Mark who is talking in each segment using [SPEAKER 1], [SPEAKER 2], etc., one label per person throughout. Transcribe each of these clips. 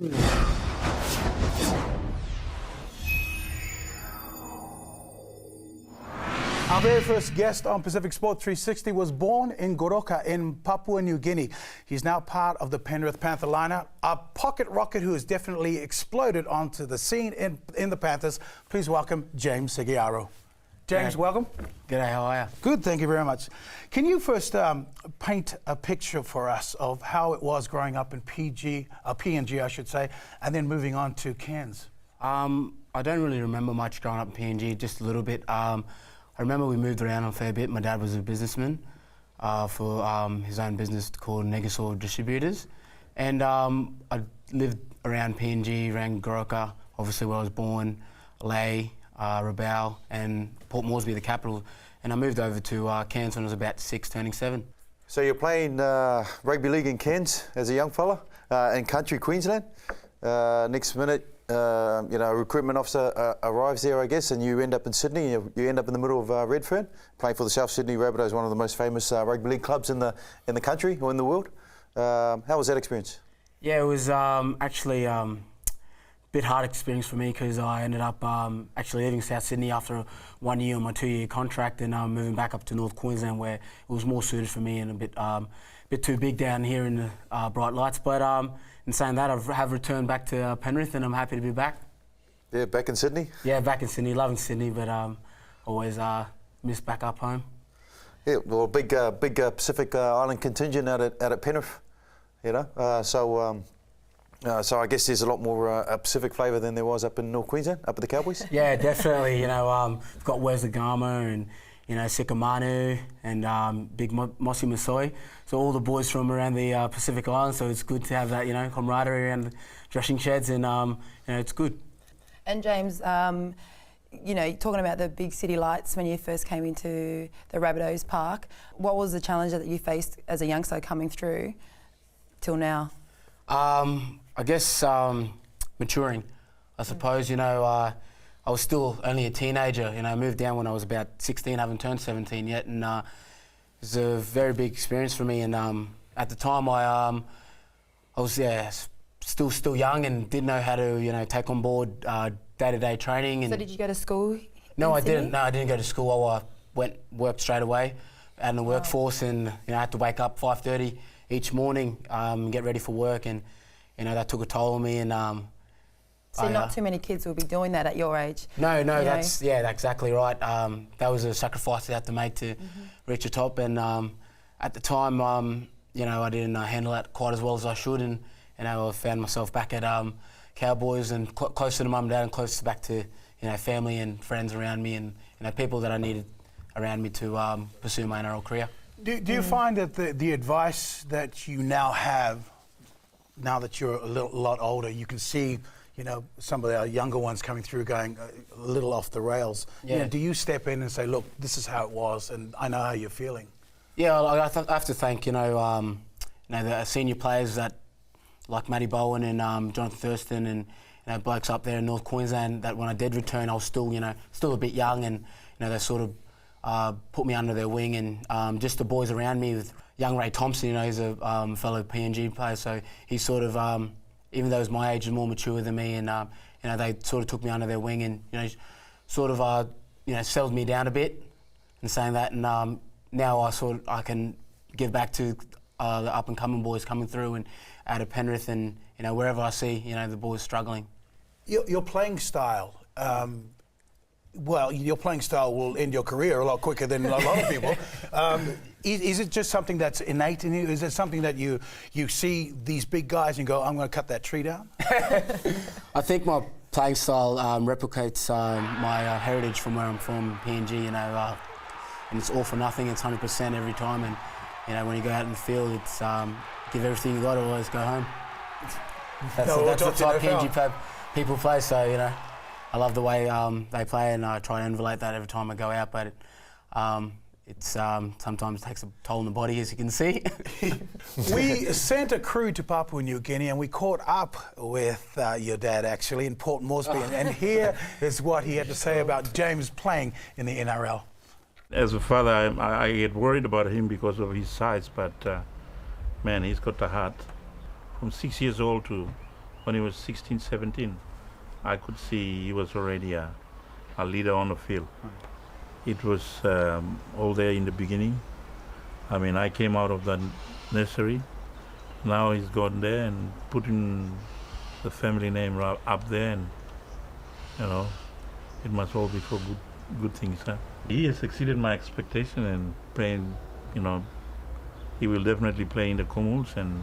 [SPEAKER 1] Our very first guest on Pacific Sport 360 was born in Goroka in Papua New Guinea. He's now part of the Penrith Panther lineup, a pocket rocket who has definitely exploded onto the scene in the Panthers. Please welcome James Segeyaro. James, welcome.
[SPEAKER 2] G'day, how are you?
[SPEAKER 1] Good, thank you very much. Can you first paint a picture for us of how it was growing up in PNG, I should say, and then moving on to Cairns?
[SPEAKER 2] I don't really remember much growing up in PNG, just a little bit. I remember we moved around a fair bit. My dad was a businessman for his own business called Negasol Distributors. And I lived around PNG, around Goroka, obviously where I was born, Lae, Rabaul, and Port Moresby, the capital. And I moved over to Cairns when I was about 6, turning 7.
[SPEAKER 3] So you're playing rugby league in Cairns as a young fella in country Queensland. Next minute, a recruitment officer arrives there, I guess, and you end up in Sydney. You end up in the middle of Redfern, playing for the South Sydney Rabbitohs, one of the most famous rugby league clubs in the country or in the world. How was that experience?
[SPEAKER 2] Yeah, it was actually a bit hard experience for me because I ended up actually leaving South Sydney after 1 year on my 2-year contract and moving back up to North Queensland where it was more suited for me and a bit too big down here in the bright lights. But in saying that, I have returned back to Penrith and I'm happy to be back.
[SPEAKER 3] Yeah, back in Sydney?
[SPEAKER 2] Yeah, back in Sydney, loving Sydney, but always miss back up home.
[SPEAKER 3] Yeah, well, big Pacific Island contingent out at Penrith, you know. So I guess there's a lot more Pacific flavour than there was up in North Queensland, up at the Cowboys.
[SPEAKER 2] Yeah, definitely. You know, we've got Wes the Gama and Sikamanu and Big Mossy Masoi. So all the boys from around the Pacific Islands. So it's good to have that, camaraderie around the dressing sheds, and it's good.
[SPEAKER 4] And James, talking about the big city lights when you first came into the Rabbitohs Park, what was the challenge that you faced as a youngster coming through till now?
[SPEAKER 2] I guess maturing. I suppose, I was still only a teenager. I moved down when I was about 16, haven't turned 17 yet, and it was a very big experience for me. And at the time, I was still young and didn't know how to take on board day-to-day training. And
[SPEAKER 4] so did you go to school?
[SPEAKER 2] No, I didn't. No, I didn't go to school. I worked straight away out in the workforce, and I had to wake up 5:30 each morning, get ready for work, and that took a toll on me. And
[SPEAKER 4] so not too many kids will be doing that at your age.
[SPEAKER 2] No, that's exactly right. That was a sacrifice I had to make to reach the top, and at the time, I didn't handle that quite as well as I should, and I found myself back at Cowboys and closer to mum and dad, and closer back to family and friends around me, and people that I needed around me to pursue my NRL career.
[SPEAKER 1] Do you find that the advice that you now have, now that you're a lot older, you can see, some of our younger ones coming through going a little off the rails.
[SPEAKER 2] Yeah.
[SPEAKER 1] Do you step in and say, look, this is how it was, and I know how you're feeling?
[SPEAKER 2] Yeah, I have to thank, the senior players that, like Matty Bowen and Jonathan Thurston and blokes up there in North Queensland, that when I did return, I was still a bit young, and they sort of put me under their wing, and just the boys around me with young Ray Thompson, he's a fellow PNG player, so he's sort of, even though he's my age and more mature than me, and they sort of took me under their wing and sort of settled me down a bit, and saying that, and now I can give back to the up and coming boys coming through and out of Penrith, and wherever I see the boys struggling.
[SPEAKER 1] Your playing style. Your playing style will end your career a lot quicker than a lot of people. Is it just something that's innate in you? Is it something that you see these big guys and go, I'm going to cut that tree down?
[SPEAKER 2] I think my playing style replicates my heritage from where I'm from, PNG, and it's all for nothing. It's 100% every time, and when you go out in the field, it's give everything you got, or always go home. That's the type PNG people play, so I love the way they play, and I try and emulate that every time I go out, but it sometimes takes a toll on the body, as you can see.
[SPEAKER 1] We sent a crew to Papua New Guinea, and we caught up with your dad, actually, in Port Moresby, and here is what he had to say about James playing in the NRL.
[SPEAKER 5] As a father, I get worried about him because of his size, but man, he's got the heart. From 6 years old to when he was 16, 17, I could see he was already a leader on the field. It was all there in the beginning. I mean, I came out of the nursery. Now he's gone there and putting the family name up there, and you know, it must all be for good things. Huh? He has exceeded my expectation and playing. You know, he will definitely play in the Comals, and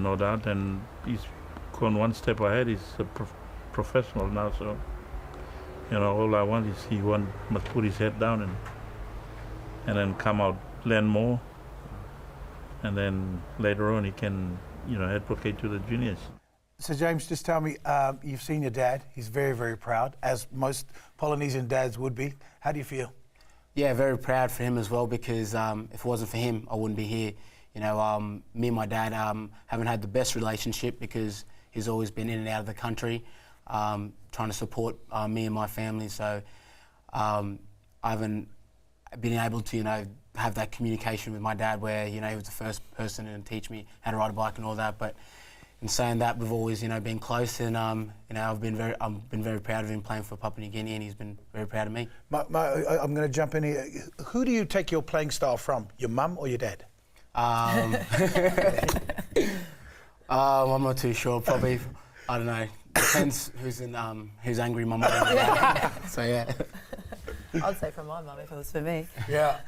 [SPEAKER 5] no doubt. And he's gone one step ahead. He's a professional now, so you know, all I want is he must put his head down and then come out, learn more, and then later on he can, you know, advocate to the juniors.
[SPEAKER 1] So James, just tell me, you've seen your dad. He's very, very proud, as most Polynesian dads would be. How do you feel?
[SPEAKER 2] Yeah, very proud for him as well, because if it wasn't for him, I wouldn't be here. You know, me and my dad haven't had the best relationship because he's always been in and out of the country, trying to support me and my family. So I haven't been able to, you know, have that communication with my dad where, you know, he was the first person to teach me how to ride a bike and all that. But in saying that, we've always, you know, been close, and you know, I've been very proud of him playing for Papua New Guinea, and he's been very proud of me.
[SPEAKER 1] I'm going to jump in here. Who do you take your playing style from? Your mum or your dad?
[SPEAKER 2] I'm not too sure. Probably, I don't know. Depends who's angry, my mum. So yeah.
[SPEAKER 4] I'd say from my mum if it was for me.
[SPEAKER 1] Yeah.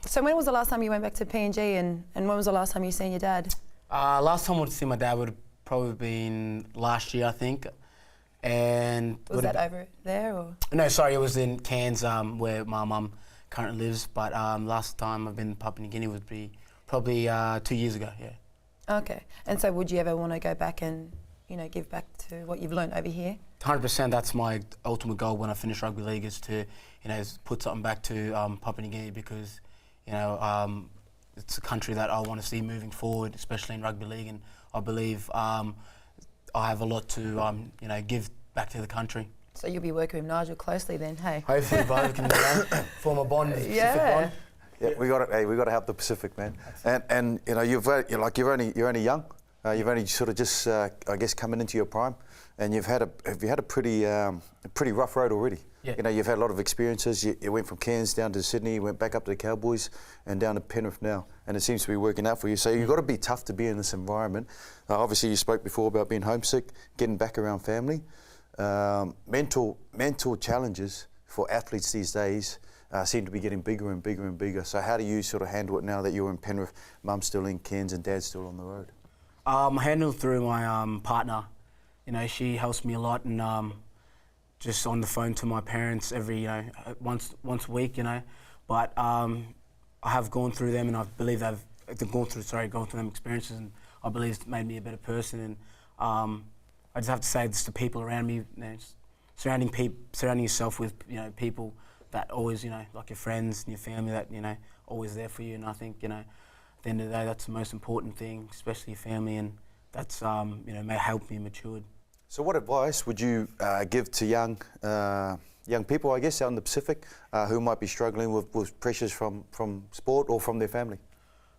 [SPEAKER 4] So when was the last time you went back to PNG, and when was the last time you seen your dad?
[SPEAKER 2] Last time I went to see my dad would have probably been last year, I think. And
[SPEAKER 4] Was that over there or?
[SPEAKER 2] No, sorry, it was in Cairns, where my mum currently lives. But last time I've been in Papua New Guinea would be probably 2 years ago. Yeah.
[SPEAKER 4] Okay. And so would you ever want to go back and, you know, give back to what you've learned over here?
[SPEAKER 2] 100%. That's my ultimate goal when I finish rugby league, is to, you know, put something back to Papua New Guinea, because, you know, it's a country that I want to see moving forward, especially in rugby league, and I believe I have a lot to, you know, give back to the country.
[SPEAKER 4] So you'll be working with Nigel closely then, hey?
[SPEAKER 2] Hopefully both can, you know, form a bond, Pacific bond.
[SPEAKER 3] Yeah, we got it. Hey, we got to help the Pacific, man. And you know, you're only young. You've only sort of just, I guess, coming into your prime, and you've had a pretty rough road already.
[SPEAKER 2] Yeah.
[SPEAKER 3] You know, you've had a lot of experiences. You went from Cairns down to Sydney, you went back up to the Cowboys, and down to Penrith now, and it seems to be working out for you. So you've got to be tough to be in this environment. Obviously, you spoke before about being homesick, getting back around family. Mental challenges for athletes these days seem to be getting bigger and bigger and bigger. So how do you sort of handle it now that you're in Penrith, mum's still in Cairns and dad's still on the road?
[SPEAKER 2] I handle it through my partner. You know, she helps me a lot, and just on the phone to my parents every, you know, once a week, you know. But I have gone through them, and I believe they've gone through them experiences, and I believe it's made me a better person. And I just have to say this to people around me, you know, surrounding yourself with, you know, people that always, you know, like your friends and your family that, you know, always there for you. And I think, you know, at the end of the day, that's the most important thing, especially your family, and that's, you know, may help me matured.
[SPEAKER 3] So what advice would you give to young people, I guess, out in the Pacific, who might be struggling with pressures from sport or from their family?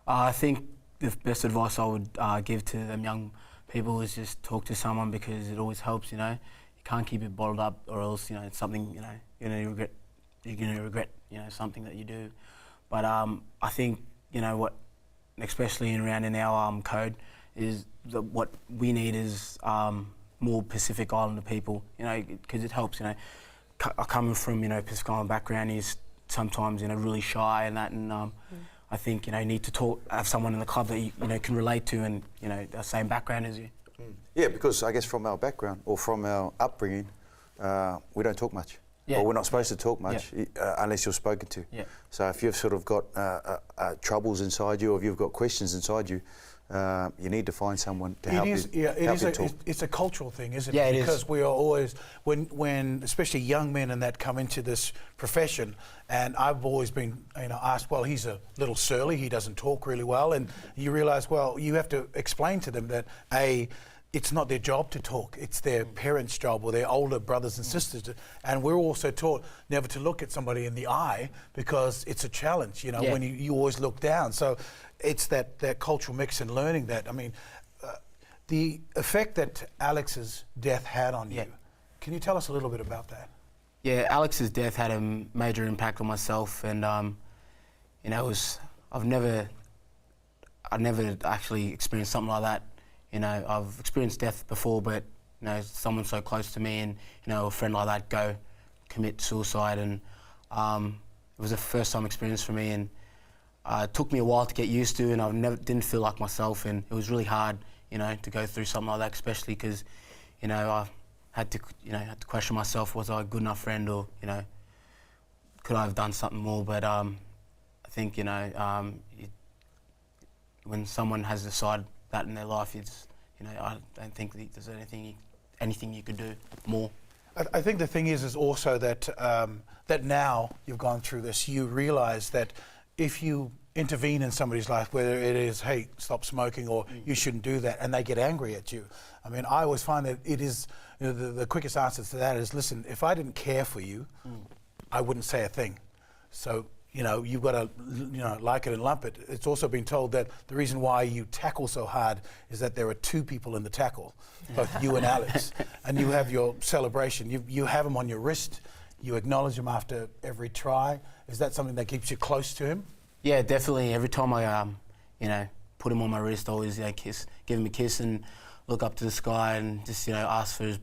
[SPEAKER 2] I think the best advice I would give to them young people is just talk to someone, because it always helps, you know. You can't keep it bottled up, or else, you know, it's something, you know, you're going to regret, you know, something that you do. But I think, you know, what, especially around in our code, is what we need is more Pacific Islander people, you know, because it helps, you know. Coming from, you know, Pacific Island background, is sometimes, you know, really shy and that, and I think, you know, you need to have someone in the club that you know, can relate to, and, you know, the same background as you.
[SPEAKER 3] Yeah, because I guess from our background or from our upbringing, we don't talk much.
[SPEAKER 2] Yeah.
[SPEAKER 3] Or we're not supposed to talk much unless you're spoken to.
[SPEAKER 2] Yeah.
[SPEAKER 3] So if you've sort of got troubles inside you, or if you've got questions inside you, you need to find someone to help you talk.
[SPEAKER 1] It's a cultural thing, isn't it?
[SPEAKER 2] Yeah, it is.
[SPEAKER 1] Because we are always, when especially young men and that come into this profession, and I've always been, you know, asked, well, he's a little surly, he doesn't talk really well, and you realise, well, you have to explain to them that it's not their job to talk, it's their parents' job, or their older brothers and sisters. And we're also taught never to look at somebody in the eye, because it's a challenge, you know, when you always look down. So it's that cultural mix and learning that. I mean, The effect that Alex's death had on
[SPEAKER 2] Yeah.
[SPEAKER 1] you, can you tell us a little bit about that?
[SPEAKER 2] Yeah, Alex's death had a major impact on myself, and you know, I've never actually experienced something like that. You know, I've experienced death before, but you know, someone so close to me, and you know, a friend like that go commit suicide, and it was a first-time experience for me, and it took me a while to get used to, and didn't feel like myself, and it was really hard, you know, to go through something like that, especially because, you know, I had to question myself: was I a good enough friend, or you know, could I have done something more? But I think, you know, when someone has decided that in their life, it's, you know, I don't think there's anything you could do more.
[SPEAKER 1] I think the thing is also that that now you've gone through this, you realise that if you intervene in somebody's life, whether it is, hey, stop smoking, or you shouldn't do that, and they get angry at you. I mean, I always find that it is, you know, the quickest answer to that is, listen, if I didn't care for you, I wouldn't say a thing. So, you know, you've got to, you know, like it and lump it. It's also been told that the reason why you tackle so hard is that there are two people in the tackle, both you and Alex, and you have your celebration. You have him on your wrist. You acknowledge him after every try. Is that something that keeps you close to him?
[SPEAKER 2] Yeah, definitely. Every time I, you know, put him on my wrist, I always, you know, give him a kiss and look up to the sky and just, you know, ask for his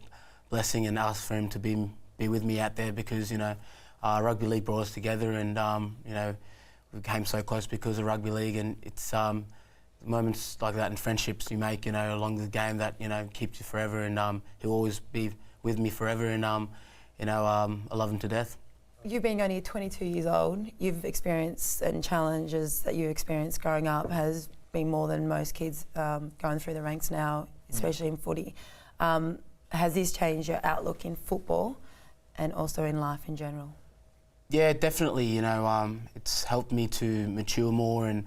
[SPEAKER 2] blessing and ask for him to be with me out there, because, you know, rugby league brought us together, and you know, we became so close because of rugby league, and it's moments like that and friendships you make, you know, along the game that, you know, keeps you forever, and he'll always be with me forever, and you know, I love him to death.
[SPEAKER 4] You've been only 22 years old. You've experienced certain challenges that you experienced growing up has been more than most kids going through the ranks now, especially in footy. Has this changed your outlook in football and also in life in general?
[SPEAKER 2] Yeah, definitely. You know, it's helped me to mature more and,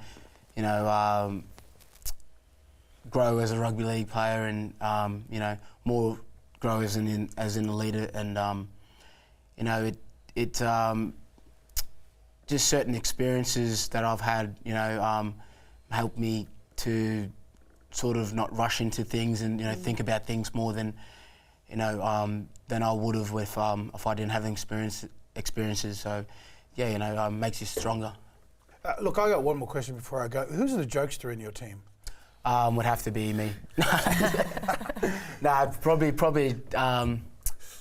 [SPEAKER 2] you know, grow as a rugby league player, and you know, more grow as in a leader, and you know, it just certain experiences that I've had, you know, helped me to sort of not rush into things, and, you know, think about things more than, you know, than I would have if I didn't have experiences. So, yeah, you know, makes you stronger.
[SPEAKER 1] Look, I got one more question before I go. Who's the jokester in your team?
[SPEAKER 2] Would have to be me. Nah, probably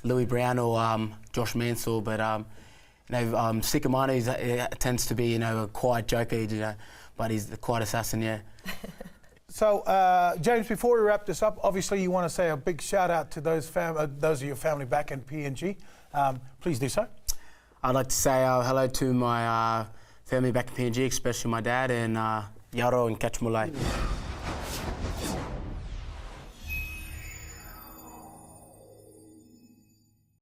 [SPEAKER 2] Louis Brown or Josh Mansell, but you know, Sikamani tends to be, you know, a quiet joker, you know, but he's the quiet assassin, yeah.
[SPEAKER 1] So, James, before we wrap this up, obviously you want to say a big shout out to those of your family back in PNG. Please do so.
[SPEAKER 2] I'd like to say hello to my family back in PNG, especially my dad, and Yaro and Catch Mulai.